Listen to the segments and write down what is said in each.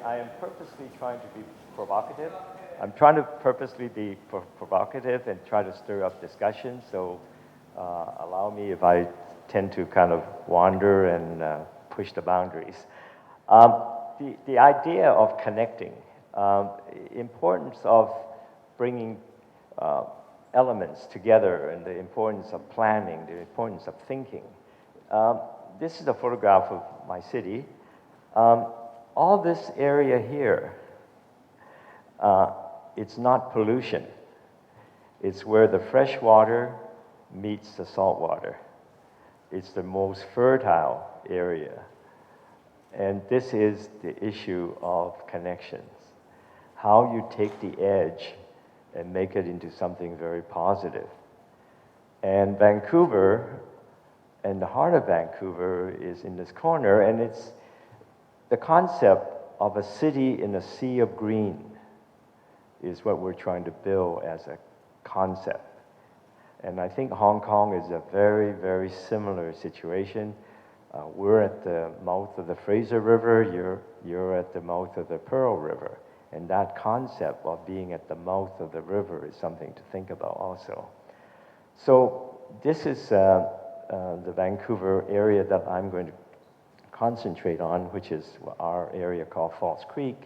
I am purposely trying to be provocative. I'm trying to purposely be provocative and try to stir up discussion, so allow me if I tend to kind of wander and push the boundaries. The idea of connecting, importance of bringing elements together, and the importance of planning, the importance of thinking. This is a photograph of my city. All this area here, it's not pollution. It's where the fresh water meets the salt water. It's the most fertile area. And this is the issue of connections. How you take the edge and make it into something very positive. And Vancouver, and the heart of Vancouver is in this corner, and it's the concept of a city in a sea of green is what we're trying to build as a concept. And I think Hong Kong is a very, very similar situation. We're at the mouth of the Fraser River, you're at the mouth of the Pearl River. And that concept of being at the mouth of the river is something to think about also. So this is the Vancouver area that I'm going to concentrate on, which is our area called False Creek.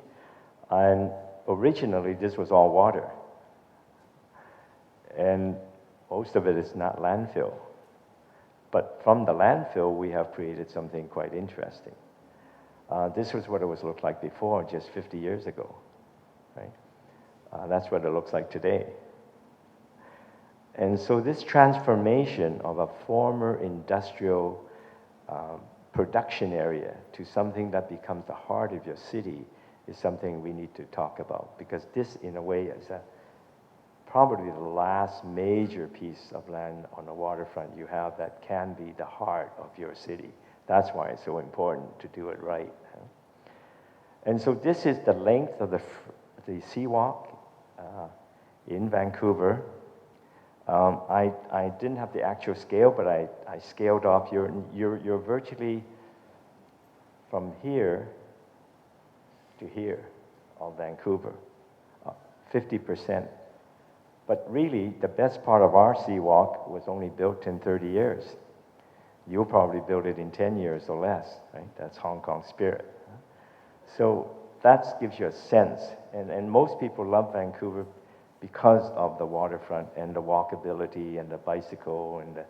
And originally, this was all water. And most of it is not landfill. But from the landfill, we have created something quite interesting. This was what it was looked like before, just 50 years ago, right? That's what it looks like today. And so this transformation of a former industrial production area to something that becomes the heart of your city is something we need to talk about, because this, in a way, is probably the last major piece of land on the waterfront you have that can be the heart of your city. That's why it's so important to do it right. And so this is the length of the seawalk in Vancouver. I didn't have the actual scale, but I scaled off. You're virtually from here to here of Vancouver, 50%. But really, the best part of our seawalk was only built in 30 years. You'll probably build it in 10 years or less, right? That's Hong Kong spirit. So that gives you a sense. And most people love Vancouver because of the waterfront and the walkability and the bicycle and the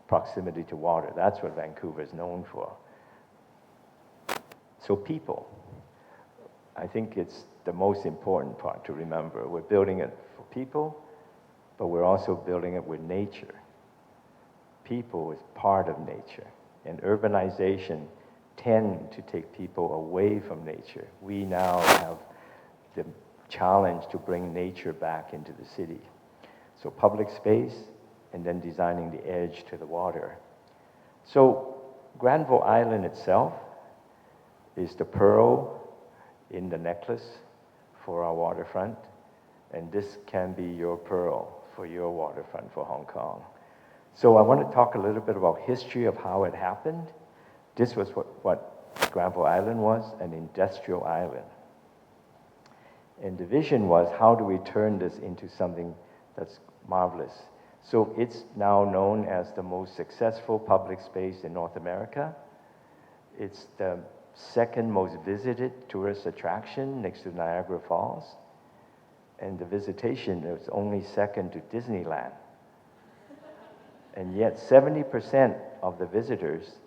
proximity to water. That's what Vancouver is known for. So people, I think it's the most important part to remember. We're building it for people, but we're also building it with nature. People is part of nature, and urbanization tend to take people away from nature. We now have the challenge to bring nature back into the city. So public space, and then designing the edge to the water. So Granville Island itself is the pearl in the necklace for our waterfront, and this can be your pearl for your waterfront for Hong Kong. So I want to talk a little bit about history of how it happened. This was what Granville Island was, an industrial island. And the vision was, how do we turn this into something that's marvelous? So it's now known as the most successful public space in North America. It's the second most visited tourist attraction next to Niagara Falls. And the visitation is only second to Disneyland. And yet 70% of the visitors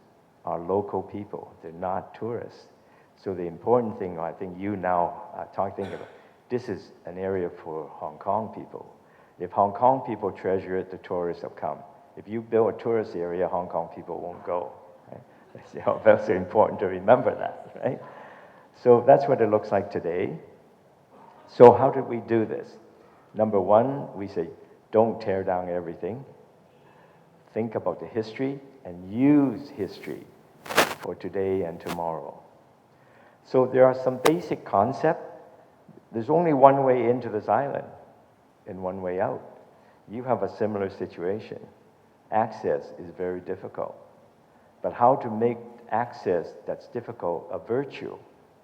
are local people. They're not tourists. So the important thing, I think you now are talking about, this is an area for Hong Kong people. If Hong Kong people treasure it, the tourists will come. If you build a tourist area, Hong Kong people won't go. Right? That's very important to remember that, right? So that's what it looks like today. So how did we do this? Number one, we say, don't tear down everything. Think about the history and use history for today and tomorrow. So there are some basic concepts. There's only one way into this island and one way out. You have a similar situation. Access is very difficult. But how to make access that's difficult a virtue,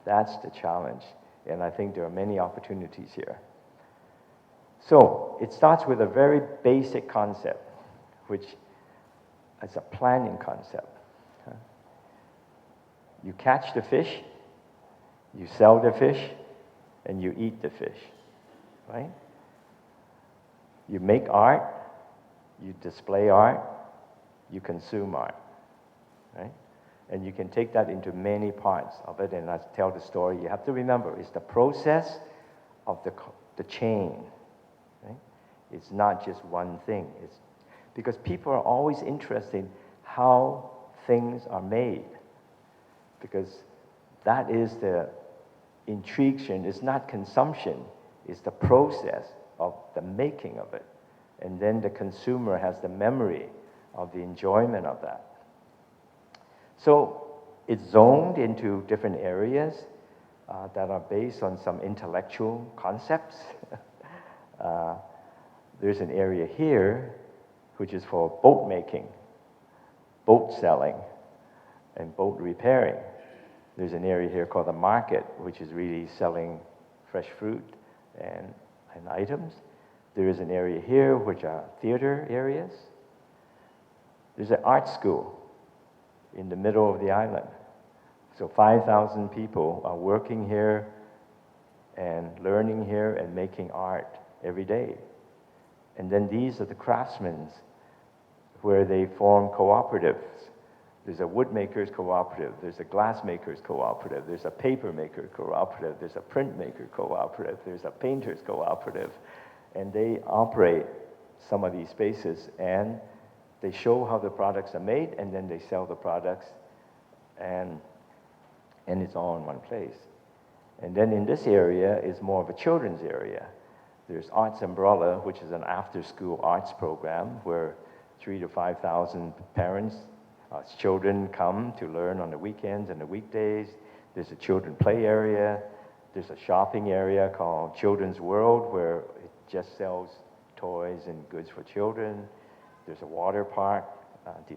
that's the challenge. And I think there are many opportunities here. So it starts with a very basic concept, which is a planning concept. You catch the fish, you sell the fish, and you eat the fish, right? You make art, you display art, you consume art, right? And you can take that into many parts of it, and I tell the story. You have to remember, it's the process of the chain, right? It's not just one thing. It's because people are always interested in how things are made, because that is the intriguing. It's not consumption, it's the process of the making of it. And then the consumer has the memory of the enjoyment of that. So it's zoned into different areas that are based on some intellectual concepts. There's an area here which is for boat making, boat selling, and boat repairing. There's an area here called the market, which is really selling fresh fruit and items. There is an area here which are theater areas. There's an art school in the middle of the island. So 5,000 people are working here and learning here and making art every day. And then these are the craftsmen where they form cooperatives. There's a woodmakers cooperative, there's a glassmakers cooperative, there's a paper maker cooperative, there's a printmaker cooperative, there's a painters cooperative. And they operate some of these spaces, and they show how the products are made, and then they sell the products, and it's all in one place. And then in this area is more of a children's area. There's Arts Umbrella, which is an after-school arts program where 3,000 to 5,000 parents, children come to learn on the weekends and the weekdays. There's a children play area. There's a shopping area called Children's World where it just sells toys and goods for children. There's a water park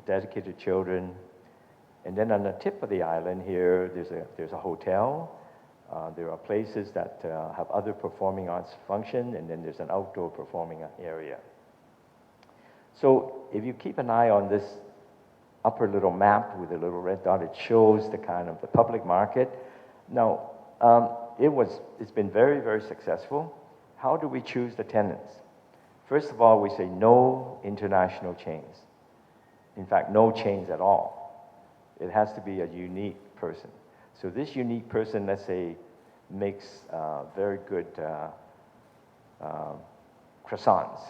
dedicated to children. And then on the tip of the island here, there's a hotel. There are places that have other performing arts function, and then there's an outdoor performing area. So if you keep an eye on this upper little map with a little red dot, it shows the kind of the public market. Now, it's been very, very successful. How do we choose the tenants? First of all, we say no international chains. In fact, no chains at all. It has to be a unique person. So this unique person, let's say, makes very good croissants.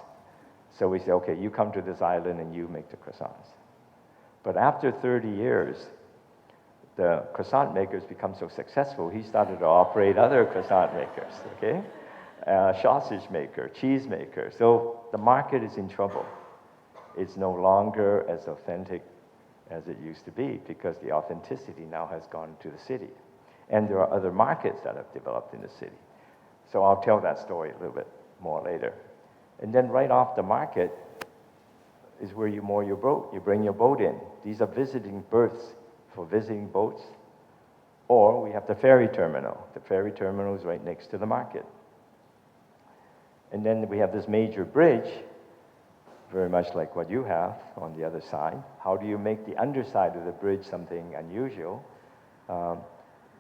So we say, okay, you come to this island and you make the croissants. But after 30 years, the croissant makers become so successful, he started to operate other croissant makers, okay? Sausage maker, cheese maker. So the market is in trouble. It's no longer as authentic as it used to be because the authenticity now has gone to the city. And there are other markets that have developed in the city. So I'll tell that story a little bit more later. And then right off the market is where you moor your boat. You bring your boat in. These are visiting berths for visiting boats. Or we have the ferry terminal. The ferry terminal is right next to the market. And then we have this major bridge, very much like what you have on the other side. How do you make the underside of the bridge something unusual?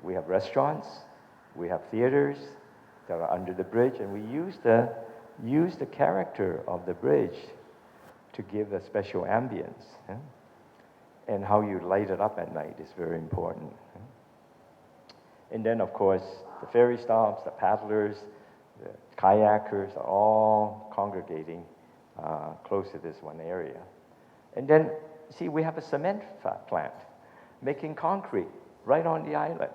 We have restaurants, we have theaters that are under the bridge, and we use the character of the bridge to give a special ambience. And how you light it up at night is very important. And then, of course, the ferry stops, the paddlers, the kayakers are all congregating close to this one area. And then, see, we have a cement plant making concrete right on the island.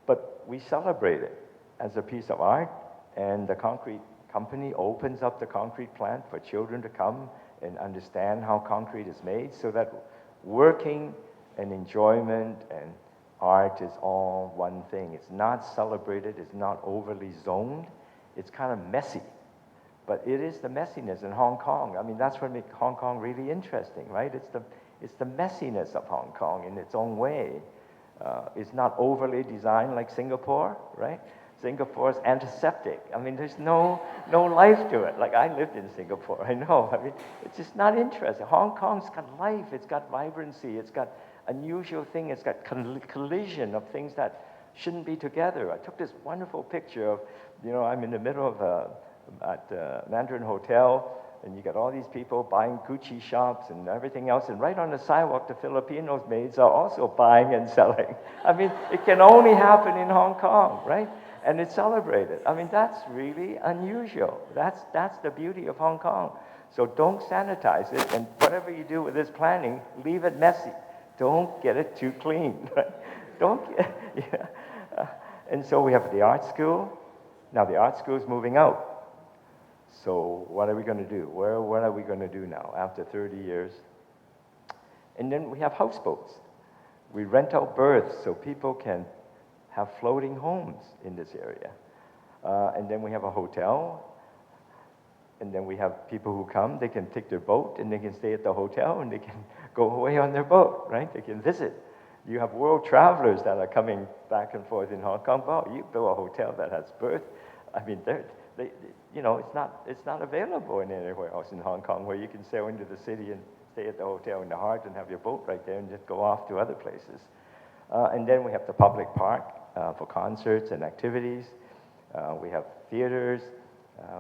But we celebrate it as a piece of art, and the concrete company opens up the concrete plant for children to come and understand how concrete is made, so that working and enjoyment and art is all one thing. It's not celebrated, it's not overly zoned, it's kind of messy. But it is the messiness in Hong Kong. I mean, that's what makes Hong Kong really interesting, right? It's the messiness of Hong Kong in its own way. It's not overly designed like Singapore, right? Singapore's antiseptic. I mean, there's no life to it. Like, I lived in Singapore, I know. I mean, it's just not interesting. Hong Kong's got life, it's got vibrancy, it's got unusual thing, it's got collision of things that shouldn't be together. I took this wonderful picture of, I'm in the middle of at Mandarin Hotel, and you got all these people buying Gucci shops and everything else, and right on the sidewalk, the Filipino maids are also buying and selling. I mean, it can only happen in Hong Kong, right? And it's celebrated. I mean, that's really unusual. That's the beauty of Hong Kong. So don't sanitize it, and whatever you do with this planning, leave it messy. Don't get it too clean. Right? Don't get, yeah. And so we have the art school. Now the art school is moving out. So what are we going to do? What are we going to do now after 30 years? And then we have houseboats. We rent out berths so people can have floating homes in this area. And then we have a hotel. And then we have people who come, they can take their boat and they can stay at the hotel and they can go away on their boat, right? They can visit. You have world travelers that are coming back and forth in Hong Kong. Well, you build a hotel that has berth. I mean, it's not available in anywhere else in Hong Kong where you can sail into the city and stay at the hotel in the heart and have your boat right there and just go off to other places. And then we have the public park for concerts and activities. We have theaters.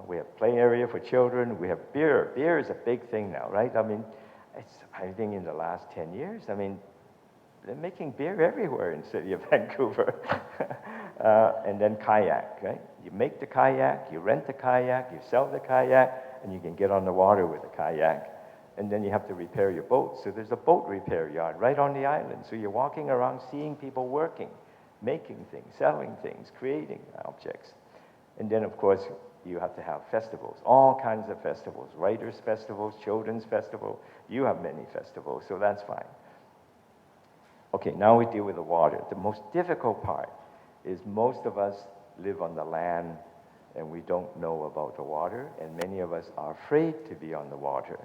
We have play area for children. We have beer. Beer is a big thing now, right? I mean, I think in the last 10 years, I mean, they're making beer everywhere in the city of Vancouver. And then kayak, right? You make the kayak, you rent the kayak, you sell the kayak, and you can get on the water with the kayak. And then you have to repair your boat. So there's a boat repair yard right on the island. So you're walking around seeing people working, making things, selling things, creating objects. And then, of course, you have to have festivals, all kinds of festivals, writers' festivals, children's festival. You have many festivals, so that's fine. Okay, now we deal with the water. The most difficult part is most of us live on the land and we don't know about the water, and many of us are afraid to be on the water.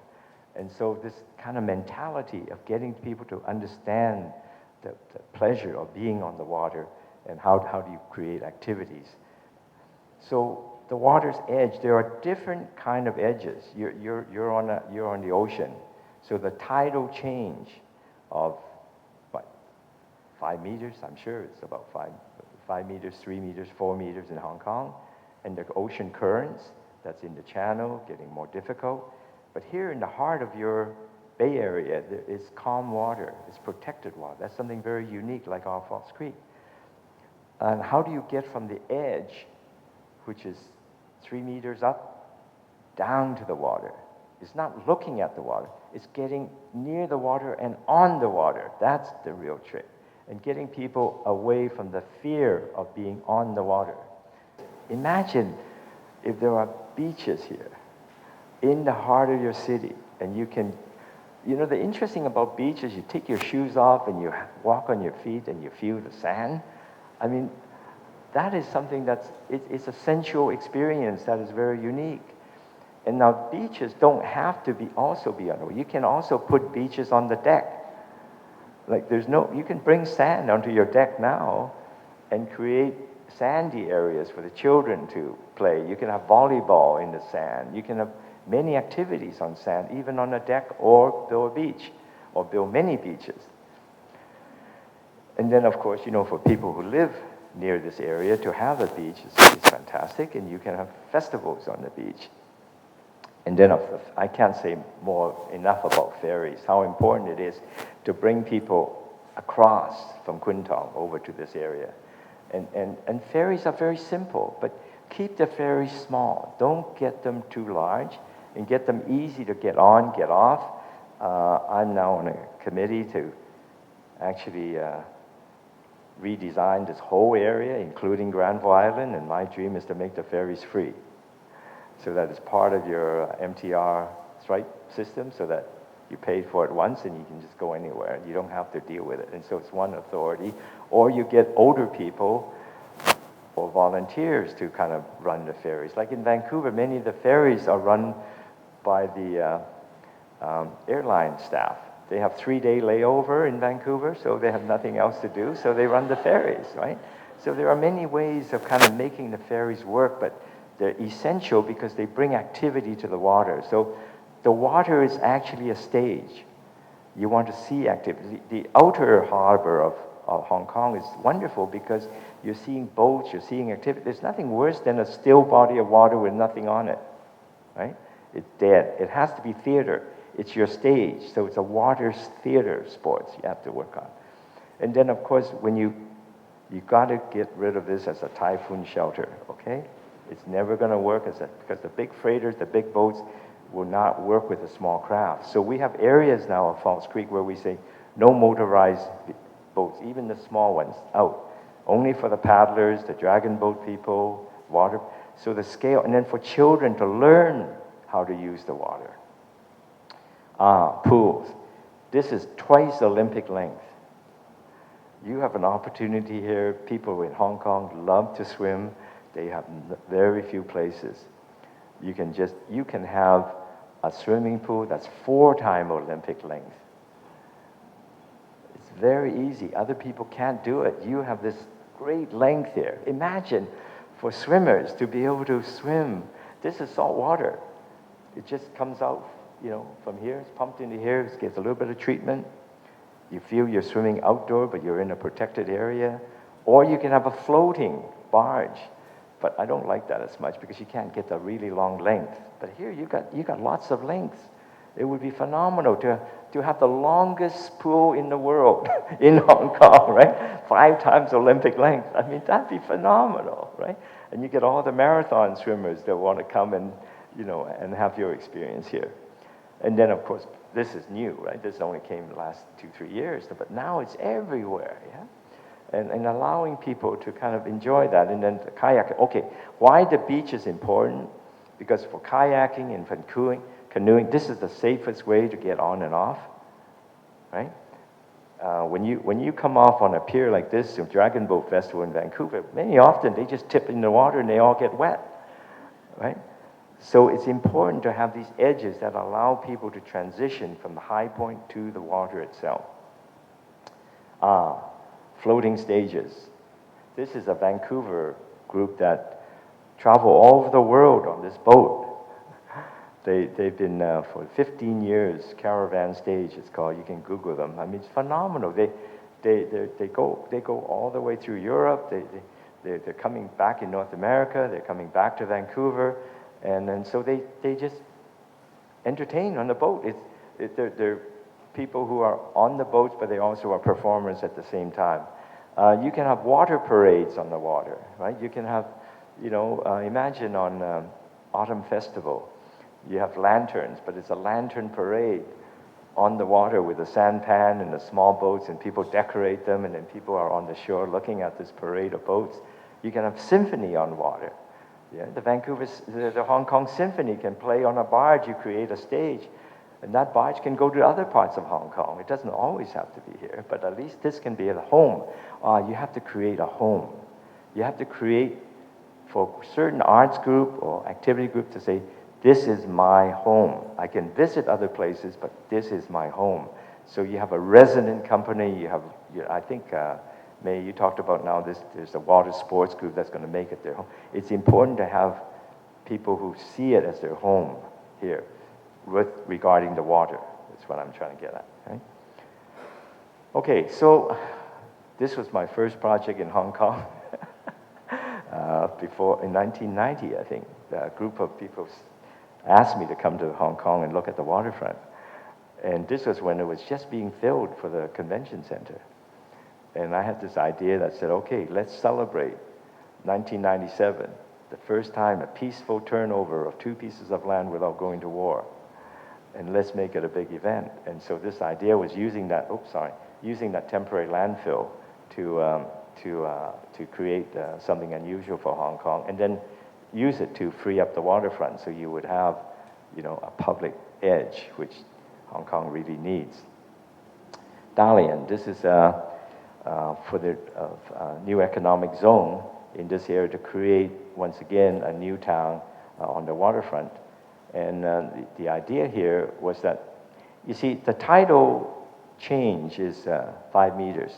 And so this kind of mentality of getting people to understand the pleasure of being on the water and how do you create activities. So the water's edge, there are different kind of edges. You're on the ocean. So the tidal change of 5 meters, I'm sure it's about 5 meters, 3 meters, 4 meters in Hong Kong, and the ocean currents that's in the channel getting more difficult. But here in the heart of your Bay Area, there is calm water, it's protected water. That's something very unique, like our Fox Creek. And how do you get from the edge, which is 3 meters up, down to the water? It's not looking at the water, it's getting near the water and on the water. That's the real trick. And getting people away from the fear of being on the water. Imagine if there are beaches here in the heart of your city, and you can, the interesting about beaches, you take your shoes off and you walk on your feet and you feel the sand. I mean, that is something it's a sensual experience that is very unique. And now beaches don't have to also be on. You can also put beaches on the deck. Like you can bring sand onto your deck now and create sandy areas for the children to play. You can have volleyball in the sand. You can have many activities on sand, even on a deck, or build a beach, or build many beaches. And then, of course, for people who live near this area, to have a beach is fantastic, and you can have festivals on the beach. And then I can't say enough about ferries, how important it is to bring people across from Kwun Tong over to this area. And ferries are very simple, but keep the ferries small. Don't get them too large, and get them easy to get on, get off. I'm now on a committee to actually redesign this whole area, including Granville Island, and my dream is to make the ferries free. So that it's part of your MTR stripe system, so that you pay for it once and you can just go anywhere. You don't have to deal with it. And so it's one authority. Or you get older people or volunteers to kind of run the ferries. Like in Vancouver, many of the ferries are run by the airline staff. They have 3-day layover in Vancouver, so they have nothing else to do, so they run the ferries, right? So there are many ways of kind of making the ferries work, but they're essential because they bring activity to the water. So the water is actually a stage. You want to see activity. The outer harbor of Hong Kong is wonderful because you're seeing boats, you're seeing activity. There's nothing worse than a still body of water with nothing on it, right? It's dead. It has to be theater. It's your stage. So it's a water theater sports you have to work on. And then, of course, when you got to get rid of this as a typhoon shelter, okay? It's never going to work because the big freighters, the big boats will not work with the small craft. So we have areas now of Falls Creek where we say no motorized boats, even the small ones, out. Only for the paddlers, the dragon boat people, water. So the scale, and then for children to learn how to use the water. Pools. This is twice Olympic length. You have an opportunity here. People in Hong Kong love to swim. They have very few places. You can have a swimming pool that's 4 times Olympic length. It's very easy. Other people can't do it. You have this great length here. Imagine for swimmers to be able to swim. This is salt water. It just comes out, from here. It's pumped into here. It gets a little bit of treatment. You feel you're swimming outdoor, but you're in a protected area. Or you can have a floating barge. But I don't like that as much because you can't get the really long length. But here you got lots of length. It would be phenomenal to have the longest pool in the world in Hong Kong, right? 5 times Olympic length. I mean, that'd be phenomenal, right? And you get all the marathon swimmers that want to come and and have your experience here. And then, of course, this is new, right? This only came the last 2-3 years, but now it's everywhere, yeah? And allowing people to kind of enjoy that. And then the kayak. Okay, why the beach is important? Because for kayaking and for canoeing, this is the safest way to get on and off, right? When you come off on a pier like this, the Dragon Boat Festival in Vancouver, many often they just tip in the water and they all get wet, right? So it's important to have these edges that allow people to transition from the high point to the water itself. Floating stages. This is a Vancouver group that travel all over the world on this boat. They've been for 15 years, Caravan Stage it's called. You can Google them. I mean, it's phenomenal. They go all the way through Europe. They're coming back in North America. They're coming back to Vancouver, and so they just entertain on the boat. They're people who are on the boats, but they also are performers at the same time. You can have water parades on the water, right? You can have, imagine on Autumn Festival, you have lanterns, but it's a lantern parade on the water with a sampan and the small boats, and people decorate them, and then people are on the shore looking at this parade of boats. You can have symphony on water. Yeah, the Hong Kong Symphony can play on a barge. You create a stage. And that barge can go to other parts of Hong Kong. It doesn't always have to be here, but at least this can be at home. You have to create a home. You have to create for certain arts group or activity group to say, this is my home. I can visit other places, but this is my home. So you have a resident company. I think, May, you talked about now there's a water sports group that's going to make it their home. It's important to have people who see it as their home here. Regarding the water. That's what I'm trying to get at. Right? Okay, so this was my first project in Hong Kong. In 1990, I think, a group of people asked me to come to Hong Kong and look at the waterfront. And this was when it was just being filled for the convention center. And I had this idea that said, okay, let's celebrate 1997, the first time a peaceful turnover of 2 pieces of land without going to war. And let's make it a big event. And so this idea was using that temporary landfill to create something unusual for Hong Kong, and then use it to free up the waterfront, so you would have, a public edge, which Hong Kong really needs. Dalian, this is for the new economic zone in this area to create, once again, a new town on the waterfront. And the idea here was that, you see, the tidal change is 5 meters.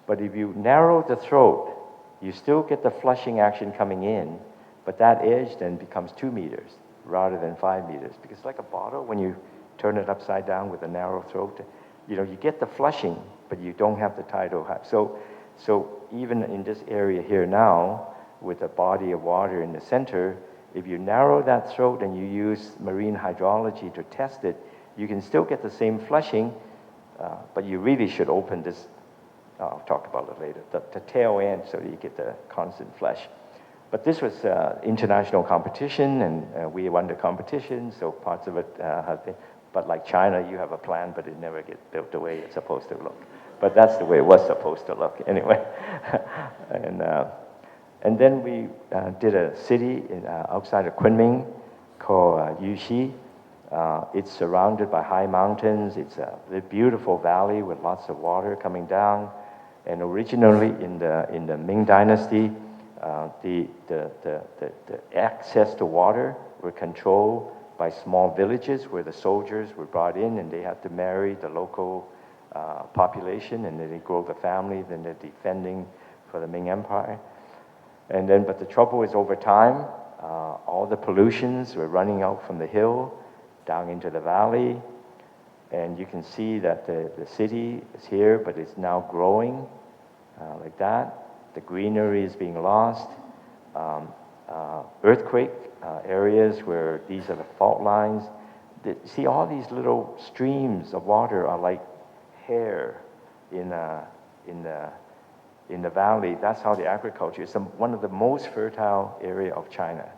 But if you narrow the throat You still get the flushing action coming in, but that edge then becomes 2 meters rather than 5 meters. Because it's like a bottle, when you turn it upside down with a narrow throat, you get the flushing, but you don't have the tidal height. So even in this area here now, with a body of water in the center, if you narrow that throat and you use marine hydrology to test it, you can still get the same flushing, but you really should open this, I'll talk about it later, the tail end so that you get the constant flush. But this was international competition, and we won the competition, so parts of it have been, but like China, you have a plan, but it never gets built the way it's supposed to look. But that's the way it was supposed to look anyway. And then we did a city outside of Kunming called Yuxi. It's surrounded by high mountains. It's a beautiful valley with lots of water coming down. And originally in the Ming Dynasty, the access to water were controlled by small villages where the soldiers were brought in and they had to marry the local population, and then they grow the family, then they're defending for the Ming Empire. But the trouble is, over time, all the pollutions were running out from the hill down into the valley, and you can see that the city is here, but it's now growing like that. The greenery is being lost. Earthquake areas where these are the fault lines. See, all these little streams of water are like hair in the valley. That's how the agriculture is. One of the most fertile area of China.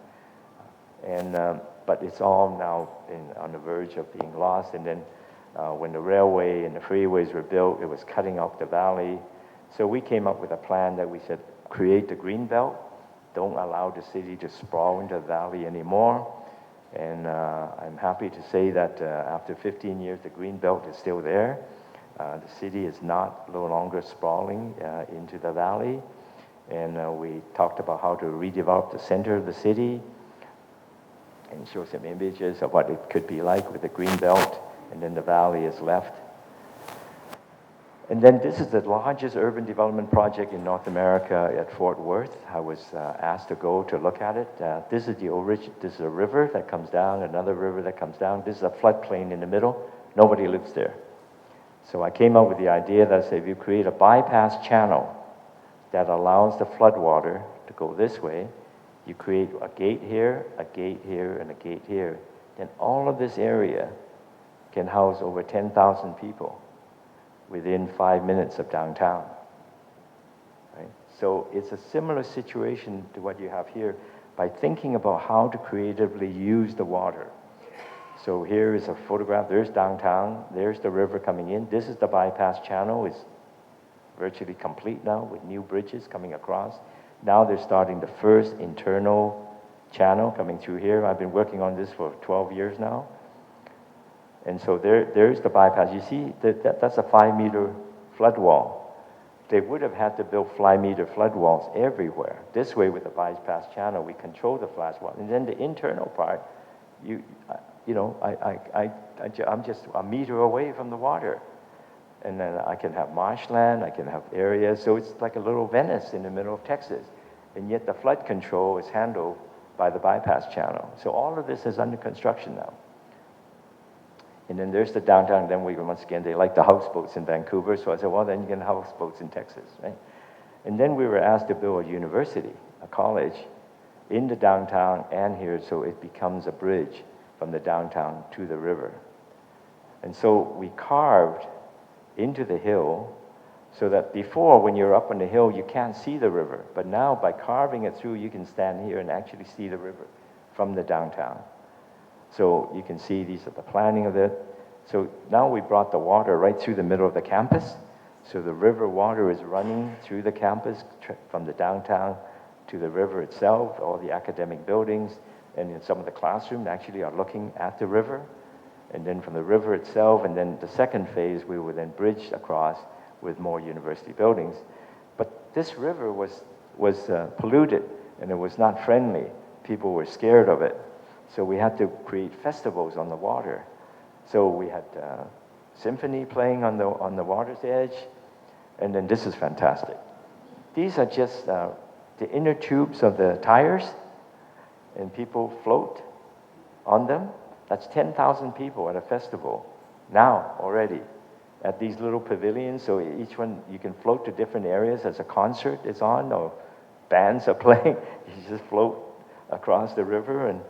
But it's all now on the verge of being lost. And then when the railway and the freeways were built, it was cutting off the valley. So we came up with a plan that we said, create the green belt. Don't allow the city to sprawl into the valley anymore. And I'm happy to say that after 15 years, the green belt is still there. The city is no longer sprawling into the valley. And we talked about how to redevelop the center of the city and show some images of what it could be like with the green belt, and then the valley is left. And then this is the largest urban development project in North America at Fort Worth. I was asked to go to look at it. This is this is a river that comes down, another river that comes down. This is a floodplain in the middle. Nobody lives there. So I came up with the idea that, say, if you create a bypass channel that allows the floodwater to go this way, you create a gate here, and a gate here, then all of this area can house over 10,000 people within 5 minutes of downtown. Right? So it's a similar situation to what you have here by thinking about how to creatively use the water. So here is a photograph. There's downtown. There's the river coming in. This is the bypass channel. It's virtually complete now with new bridges coming across. Now they're starting the first internal channel coming through here. I've been working on this for 12 years now. And so there's the bypass. You see, that's a 5-meter flood wall. They would have had to build 5-meter flood walls everywhere. This way, with the bypass channel, we control the flash wall. And then the internal part, I'm just a meter away from the water. And then I can have marshland, I can have areas. So it's like a little Venice in the middle of Texas. And yet the flood control is handled by the bypass channel. So all of this is under construction now. And then there's the downtown. Then once again, they like the houseboats in Vancouver. So I said, well, then you can have houseboats in Texas, right? And then we were asked to build a university, a college, in the downtown and here, so it becomes a bridge from the downtown to the river. And so we carved into the hill so that before, when you're up on the hill, you can't see the river. But now, by carving it through, you can stand here and actually see the river from the downtown. So you can see these are the planning of it. So now we brought the water right through the middle of the campus. So the river water is running through the campus from the downtown to the river itself. All the academic buildings and in some of the classrooms actually are looking at the river. And then from the river itself, and then the second phase, we would then bridge across with more university buildings. But this river was polluted, and it was not friendly. People were scared of it. So we had to create festivals on the water. So we had symphony playing on the water's edge, and then this is fantastic. These are just the inner tubes of the tires, and people float on them. That's 10,000 people at a festival now already at these little pavilions. So each one, you can float to different areas as a concert is on or bands are playing. You just float across the river, and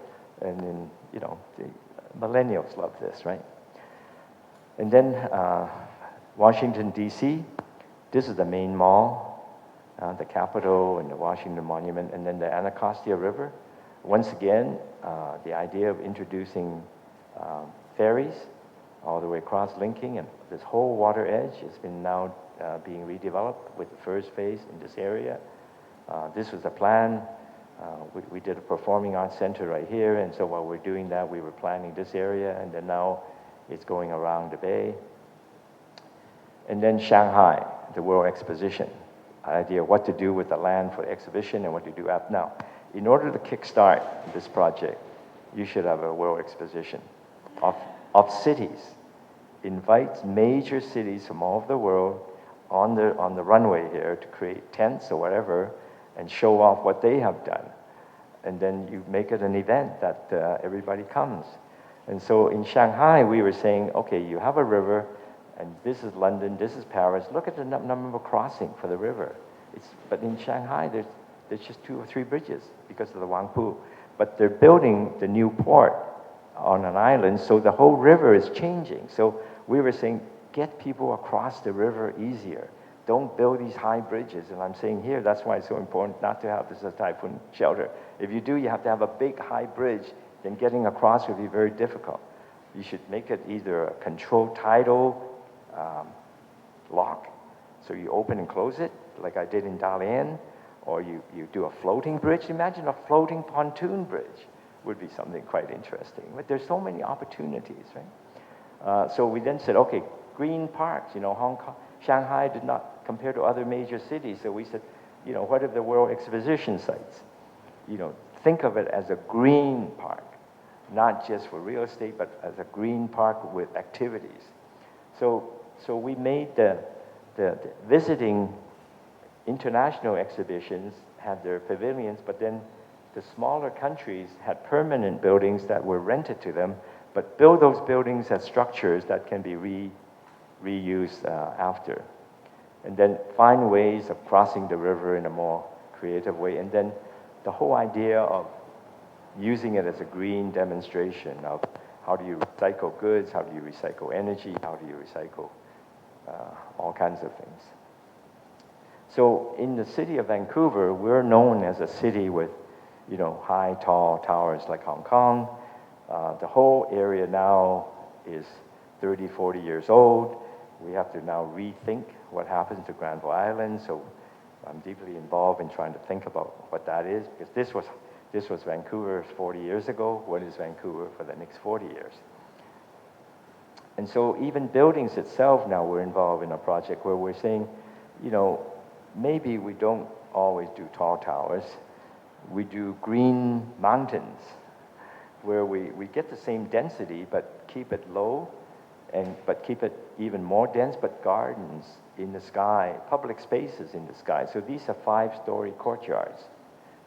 then, you know, the millennials love this, right? And then Washington, D.C., this is the main mall, the Capitol and the Washington Monument, and then the Anacostia River. Once again, the idea of introducing ferries all the way across, linking, and this whole water edge has been now being redeveloped with the first phase in this area. This was a plan. We did a performing arts center right here, and so while we're doing that, we were planning this area, and then now it's going around the bay. And then Shanghai, the World Exposition. Idea what to do with the land for the exhibition and what to do after. Now, in order to kickstart this project, you should have a World Exposition of cities. Invites major cities from all over the world on the runway here to create tents or whatever and show off what they have done. And then you make it an event that everybody comes. And so in Shanghai, we were saying, okay, you have a river, and this is London, this is Paris. Look at the number of crossing for the river. But in Shanghai, there's just 2 or 3 bridges because of the Huangpu. But they're building the new port on an island, so the whole river is changing. So we were saying, get people across the river easier. Don't build these high bridges. And I'm saying here, that's why it's so important not to have this as a typhoon shelter. If you do, you have to have a big high bridge, then getting across would be very difficult. You should make it either a controlled tidal lock, so you open and close it, like I did in Dalian, or you do a floating bridge. Imagine a floating pontoon bridge would be something quite interesting. But there's so many opportunities, right? So we then said, okay, green parks, you know, Hong Kong, Shanghai did not compare to other major cities. So we said, you know, what are the World Exposition sites? You know, think of it as a green park, not just for real estate, but as a green park with activities. So we made the visiting international exhibitions had their pavilions, but then the smaller countries had permanent buildings that were rented to them, but build those buildings as structures that can be reused after. And then find ways of crossing the river in a more creative way. And then the whole idea of using it as a green demonstration of how do you recycle goods, how do you recycle energy, how do you recycle all kinds of things. So in the city of Vancouver, we're known as a city with, you know, high, tall towers like Hong Kong. The whole area now is 30, 40 years old. We have to now rethink what happens to Granville Island. So I'm deeply involved in trying to think about what that is, because this was Vancouver 40 years ago. What is Vancouver for the next 40 years? And so even buildings itself now, we're involved in a project where we're saying, you know, maybe we don't always do tall towers. We do green mountains, where we get the same density, but keep it low, but keep it even more dense, but gardens in the sky, public spaces in the sky. So these are 5-story courtyards.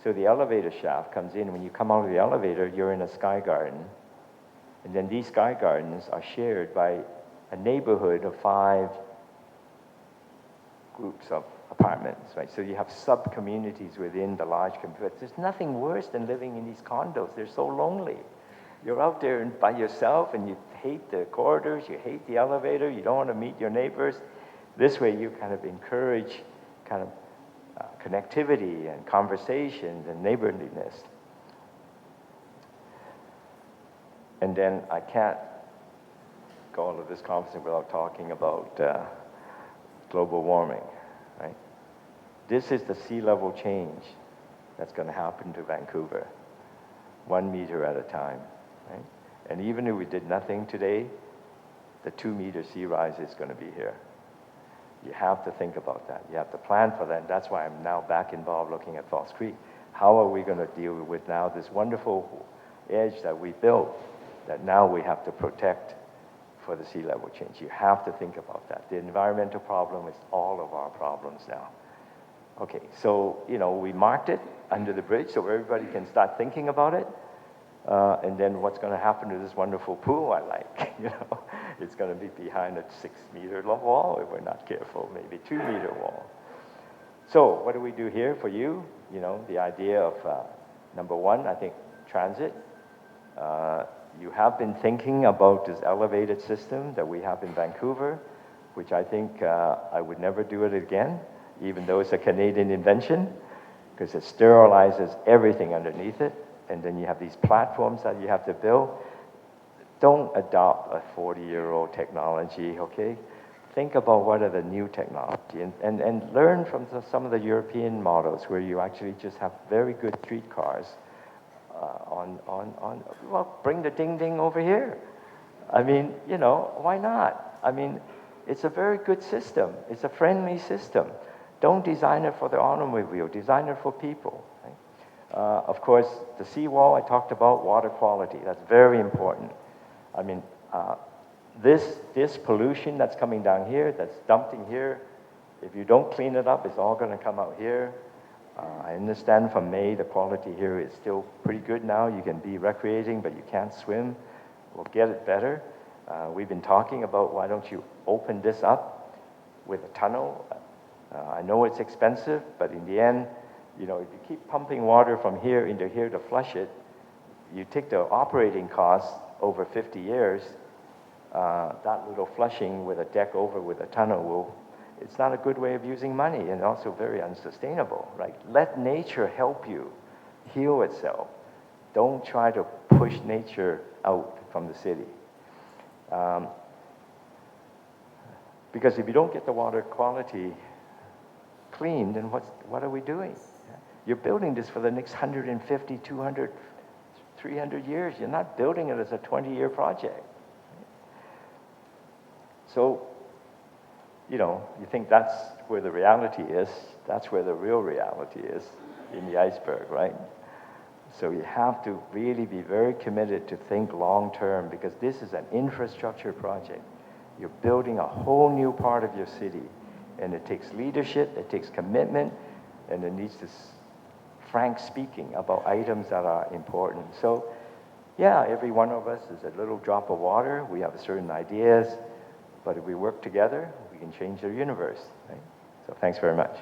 So the elevator shaft comes in. When you come out of the elevator, you're in a sky garden. And then these sky gardens are shared by a neighborhood of 5 groups of apartments, right? So you have sub-communities within the large community. There's nothing worse than living in these condos. They're so lonely. You're out there by yourself, and you hate the corridors, you hate the elevator, you don't want to meet your neighbors. This way you kind of encourage kind of connectivity and conversations and neighborliness. And then I can't go all of this conference without talking about global warming, right? This is the sea level change that's going to happen to Vancouver, 1 meter at a time, right? And even if we did nothing today, the 2-meter sea rise is going to be here. You have to think about that. You have to plan for that. And that's why I'm now back involved looking at False Creek. How are we going to deal with now this wonderful edge that we built that now we have to protect for the sea level change? You have to think about that. The environmental problem is all of our problems now. Okay, so, we marked it under the bridge so everybody can start thinking about it. And then what's going to happen to this wonderful pool I like? It's going to be behind a 6-meter wall if we're not careful, maybe 2-meter wall. So what do we do here for you? The idea of, number one, I think transit. You have been thinking about this elevated system that we have in Vancouver, which I think I would never do it again, even though it's a Canadian invention, because it sterilizes everything underneath it. And then you have these platforms that you have to build. Don't adopt a 40-year-old technology, okay? Think about what are the new technology and learn from some of the European models where you actually just have very good streetcars well, bring the ding-ding over here. I mean, why not? I mean, it's a very good system. It's a friendly system. Don't design it for the automobile, design it for people. Right? Of course, the seawall, I talked about water quality. That's very important. I mean, this pollution that's coming down here, that's dumping here, if you don't clean it up, it's all going to come out here. I understand from May, the quality here is still pretty good now. You can be recreating, but you can't swim. We'll get it better. We've been talking about why don't you open this up with a tunnel. I know it's expensive, but in the end, if you keep pumping water from here into here to flush it, you take the operating costs over 50 years, that little flushing with a deck over with a tunnel it's not a good way of using money and also very unsustainable, right? Let nature help you heal itself. Don't try to push nature out from the city. Because if you don't get the water quality clean, then what are we doing? You're building this for the next 150, 200, 300 years. You're not building it as a 20-year project. So, you think that's where the reality is. That's where the real reality is, in the iceberg, right? So you have to really be very committed to think long-term, because this is an infrastructure project. You're building a whole new part of your city, and it takes leadership, it takes commitment, and it needs this frank speaking about items that are important. So, yeah, every one of us is a little drop of water. We have certain ideas, but if we work together, we can change the universe. Right? So thanks very much.